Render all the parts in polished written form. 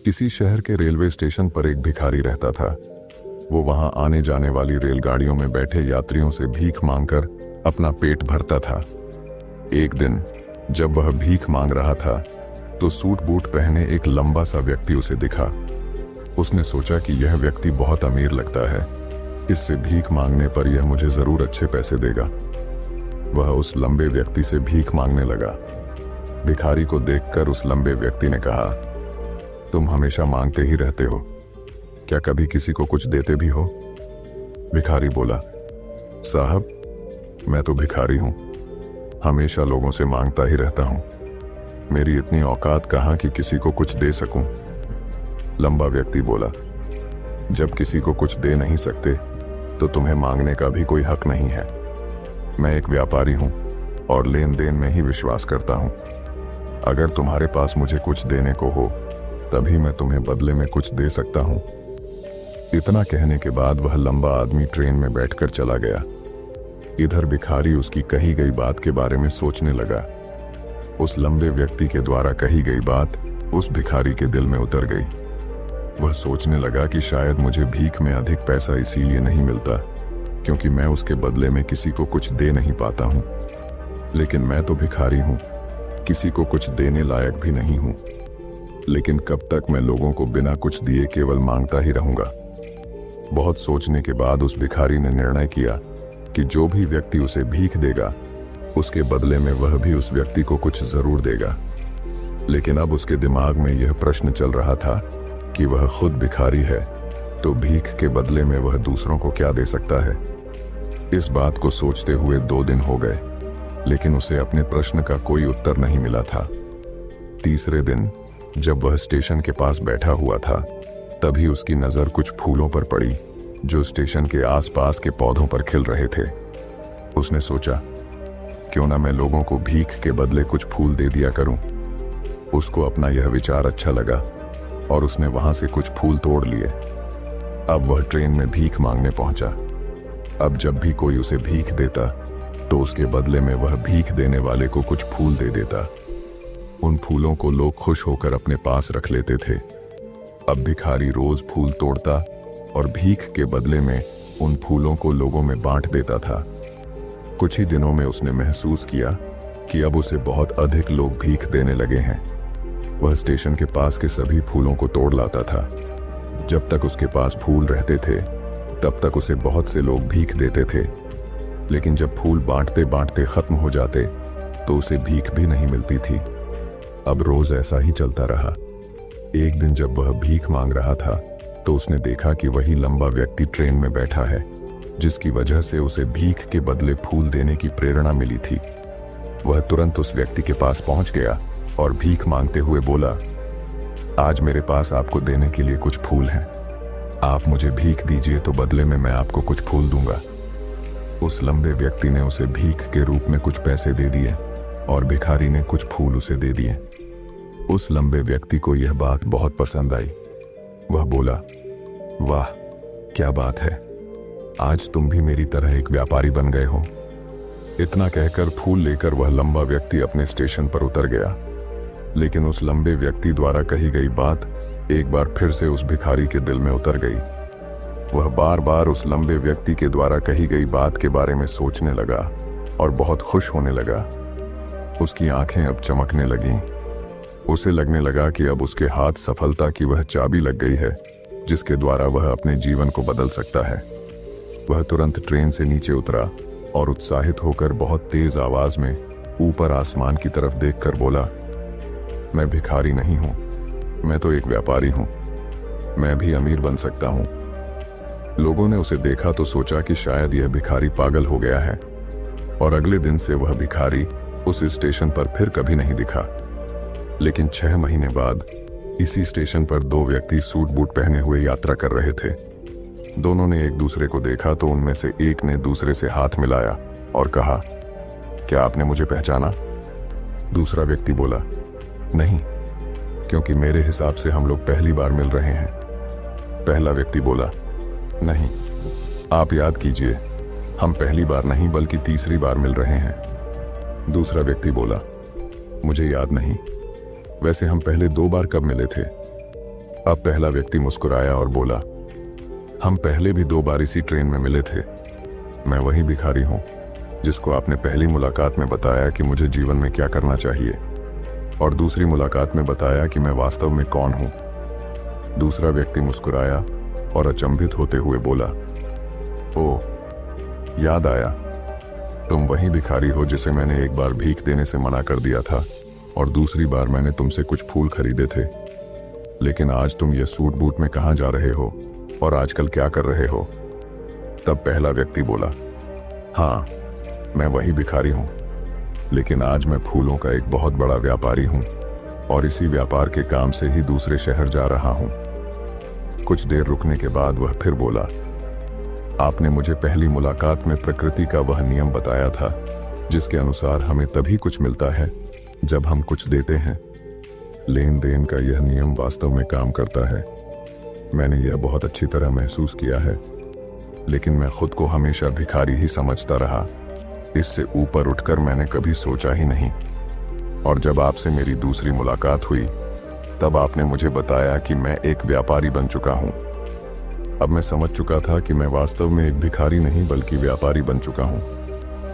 किसी शहर के रेलवे स्टेशन पर एक भिखारी रहता था। वो वहां आने जाने वाली रेलगाड़ियों में बैठे यात्रियों से भीख मांगकर अपना पेट भरता था। एक दिन जब वह भीख मांग रहा था तो सूट बूट पहने एक लंबा सा व्यक्ति उसे दिखा। उसने सोचा कि यह व्यक्ति बहुत अमीर लगता है, इससे भीख मांगने पर यह मुझे जरूर अच्छे पैसे देगा। वह उस लंबे व्यक्ति से भीख मांगने लगा। भिखारी को देखकर उस लंबे व्यक्ति ने कहा, तुम हमेशा मांगते ही रहते हो, क्या कभी किसी को कुछ देते भी हो? भिखारी बोला, साहब, मैं तो भिखारी हूं, हमेशा लोगों से मांगता ही रहता हूं। मेरी इतनी औकात कहां कि किसी को कुछ दे सकूं। लंबा व्यक्ति बोला, जब किसी को कुछ दे नहीं सकते तो तुम्हें मांगने का भी कोई हक नहीं है। मैं एक व्यापारी हूं और लेन देन में ही विश्वास करता हूं। अगर तुम्हारे पास मुझे कुछ देने को हो तभी मैं तुम्हें बदले में कुछ दे सकता हूं। इतना कहने के बाद वह लंबा आदमी ट्रेन में बैठकर चला गया। इधर भिखारी उसकी कही गई बात के बारे में सोचने लगा। उस लंबे व्यक्ति के द्वारा कही गई बात उस भिखारी के दिल में उतर गई। वह सोचने लगा कि शायद मुझे भीख में अधिक पैसा इसीलिए नहीं मिलता क्योंकि मैं उसके बदले में किसी को कुछ दे नहीं पाता हूं। लेकिन मैं तो भिखारी हूं, किसी को कुछ देने लायक भी नहीं हूं। लेकिन कब तक मैं लोगों को बिना कुछ दिए केवल मांगता ही रहूंगा? बहुत सोचने के बाद उस भिखारी ने निर्णय किया कि जो भी व्यक्ति उसे भीख देगा उसके बदले में वह भी उस व्यक्ति को कुछ जरूर देगा। लेकिन अब उसके दिमाग में यह प्रश्न चल रहा था कि वह खुद भिखारी है तो भीख के बदले में वह दूसरों को क्या दे सकता है। इस बात को सोचते हुए 2 दिन हो गए, लेकिन उसे अपने प्रश्न का कोई उत्तर नहीं मिला था। तीसरे दिन जब वह स्टेशन के पास बैठा हुआ था तभी उसकी नजर कुछ फूलों पर पड़ी जो स्टेशन के आसपास के पौधों पर खिल रहे थे। उसने सोचा, क्यों ना मैं लोगों को भीख के बदले कुछ फूल दे दिया करूं। उसको अपना यह विचार अच्छा लगा और उसने वहां से कुछ फूल तोड़ लिए। अब वह ट्रेन में भीख मांगने पहुंचा। अब जब भी कोई उसे भीख देता तो उसके बदले में वह भीख देने वाले को कुछ फूल दे देता। उन फूलों को लोग खुश होकर अपने पास रख लेते थे। अब भिखारी रोज फूल तोड़ता और भीख के बदले में उन फूलों को लोगों में बांट देता था। कुछ ही दिनों में उसने महसूस किया कि अब उसे बहुत अधिक लोग भीख देने लगे हैं। वह स्टेशन के पास के सभी फूलों को तोड़ लाता था। जब तक उसके पास फूल रहते थे तब तक उसे बहुत से लोग भीख देते थे, लेकिन जब फूल बांटते बांटते खत्म हो जाते तो उसे भीख भी नहीं मिलती थी। अब रोज ऐसा ही चलता रहा। एक दिन जब वह भीख मांग रहा था तो उसने देखा कि वही लंबा व्यक्ति ट्रेन में बैठा है जिसकी वजह से उसे भीख के बदले फूल देने की प्रेरणा मिली थी। वह तुरंत उस व्यक्ति के पास पहुंच गया और भीख मांगते हुए बोला, आज मेरे पास आपको देने के लिए कुछ फूल हैं। आप मुझे भीख दीजिए तो बदले में मैं आपको कुछ फूल दूंगा। उस लंबे व्यक्ति ने उसे भीख के रूप में कुछ पैसे दे दिए और भिखारी ने कुछ फूल उसे दे दिए। उस लंबे व्यक्ति को यह बात बहुत पसंद आई। वह बोला, वाह, क्या बात है, आज तुम भी मेरी तरह एक व्यापारी बन गए हो। इतना कहकर फूल लेकर वह लंबा व्यक्ति अपने स्टेशन पर उतर गया। लेकिन उस लंबे व्यक्ति द्वारा कही गई बात एक बार फिर से उस भिखारी के दिल में उतर गई। वह बार बार उस लंबे व्यक्ति के द्वारा कही गई बात के बारे में सोचने लगा और बहुत खुश होने लगा। उसकी आंखें अब चमकने लगीं। उसे लगने लगा कि अब उसके हाथ सफलता की वह चाबी लग गई है जिसके द्वारा वह अपने जीवन को बदल सकता है। वह तुरंत ट्रेन से नीचे उतरा और उत्साहित होकर बहुत तेज आवाज में ऊपर आसमान की तरफ देखकर बोला, मैं भिखारी नहीं हूं, मैं तो एक व्यापारी हूं, मैं भी अमीर बन सकता हूं। लोगों ने उसे देखा तो सोचा कि शायद यह भिखारी पागल हो गया है और अगले दिन से वह भिखारी उस स्टेशन पर फिर कभी नहीं दिखा। लेकिन 6 महीने बाद इसी स्टेशन पर 2 व्यक्ति सूट बूट पहने हुए यात्रा कर रहे थे। दोनों ने एक दूसरे को देखा तो उनमें से एक ने दूसरे से हाथ मिलाया और कहा, क्या आपने मुझे पहचाना? दूसरा व्यक्ति बोला, नहीं, क्योंकि मेरे हिसाब से हम लोग पहली बार मिल रहे हैं। पहला व्यक्ति बोला, नहीं, आप याद कीजिए, हम पहली बार नहीं बल्कि तीसरी बार मिल रहे हैं। दूसरा व्यक्ति बोला, मुझे याद नहीं, वैसे हम पहले 2 बार कब मिले थे? अब पहला व्यक्ति मुस्कुराया और बोला, हम पहले भी 2 बार इसी ट्रेन में मिले थे। मैं वही भिखारी हूं जिसको आपने पहली मुलाकात में बताया कि मुझे जीवन में क्या करना चाहिए, और दूसरी मुलाकात में बताया कि मैं वास्तव में कौन हूं। दूसरा व्यक्ति मुस्कुराया और अचंभित होते हुए बोला, ओ, याद आया, तुम वही भिखारी हो जिसे मैंने एक बार भीख देने से मना कर दिया था और दूसरी बार मैंने तुमसे कुछ फूल खरीदे थे। लेकिन आज तुम ये सूट बूट में कहाँ जा रहे हो और आजकल क्या कर रहे हो? तब पहला व्यक्ति बोला, हाँ, मैं वही भिखारी हूं, लेकिन आज मैं फूलों का एक बहुत बड़ा व्यापारी हूं और इसी व्यापार के काम से ही दूसरे शहर जा रहा हूं। कुछ देर रुकने के बाद वह फिर बोला, आपने मुझे पहली मुलाकात में प्रकृति का वह नियम बताया था जिसके अनुसार हमें तभी कुछ मिलता है जब हम कुछ देते हैं। लेन देन का यह नियम वास्तव में काम करता है। मैंने यह बहुत अच्छी तरह महसूस किया है, लेकिन मैं खुद को हमेशा भिखारी ही समझता रहा। इससे ऊपर उठकर मैंने कभी सोचा ही नहीं। और जब आपसे मेरी दूसरी मुलाकात हुई तब आपने मुझे बताया कि मैं एक व्यापारी बन चुका हूं। अब मैं समझ चुका था कि मैं वास्तव में एक भिखारी नहीं बल्कि व्यापारी बन चुका हूं।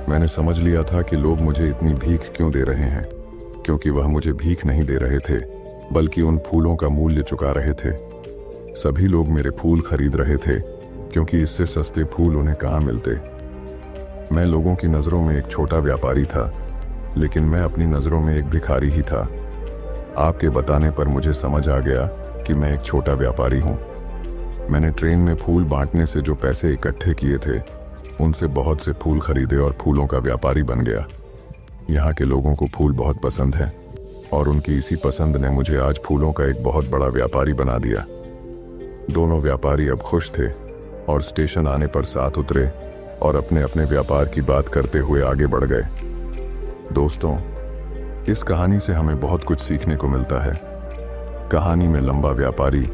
मैंने समझ लिया था कि लोग मुझे इतनी भीख क्यों दे रहे हैं, क्योंकि वह मुझे भीख नहीं दे रहे थे बल्कि उन फूलों का मूल्य चुका रहे थे। सभी लोग मेरे फूल खरीद रहे थे क्योंकि इससे सस्ते फूल उन्हें कहाँ मिलते। मैं लोगों की नज़रों में एक छोटा व्यापारी था, लेकिन मैं अपनी नज़रों में एक भिखारी ही था। आपके बताने पर मुझे समझ आ गया कि मैं एक छोटा व्यापारी हूँ। मैंने ट्रेन में फूल बांटने से जो पैसे इकट्ठे किए थे उनसे बहुत से फूल खरीदे और फूलों का व्यापारी बन गया। यहाँ के लोगों को फूल बहुत पसंद है और उनकी इसी पसंद ने मुझे आज फूलों का एक बहुत बड़ा व्यापारी बना दिया। दोनों व्यापारी अब खुश थे और स्टेशन आने पर साथ उतरे और अपने अपने व्यापार की बात करते हुए आगे बढ़ गए। दोस्तों, इस कहानी से हमें बहुत कुछ सीखने को मिलता है। कहानी में लंबा व्यापारी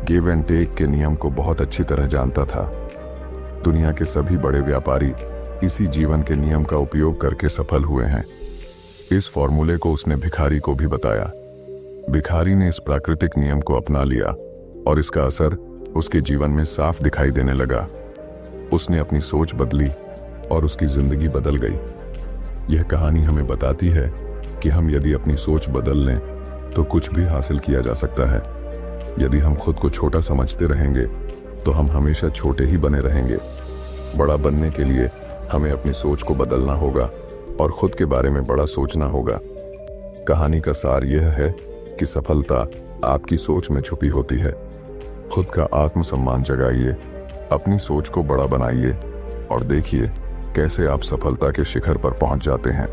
गिव एंड टेक के नियम को बहुत अच्छी तरह जानता था। दुनिया के सभी बड़े व्यापारी इसी जीवन के नियम का उपयोग करके सफल हुए हैं। इस फॉर्मूले को उसने भिखारी को भी बताया। भिखारी ने इस प्राकृतिक नियम को अपना लिया और इसका असर उसके जीवन में साफ दिखाई देने लगा। उसने अपनी सोच बदली और उसकी जिंदगी बदल गई। यह कहानी हमें बताती है कि हम यदि अपनी सोच बदल लें तो कुछ भी हासिल किया जा सकता है। यदि हम खुद को छोटा समझते रहेंगे तो हम हमेशा छोटे ही बने रहेंगे। बड़ा बनने के लिए हमें अपनी सोच को बदलना होगा और खुद के बारे में बड़ा सोचना होगा। कहानी का सार यह है कि सफलता आपकी सोच में छुपी होती है। खुद का आत्मसम्मान जगाइए, अपनी सोच को बड़ा बनाइए और देखिए कैसे आप सफलता के शिखर पर पहुंच जाते हैं।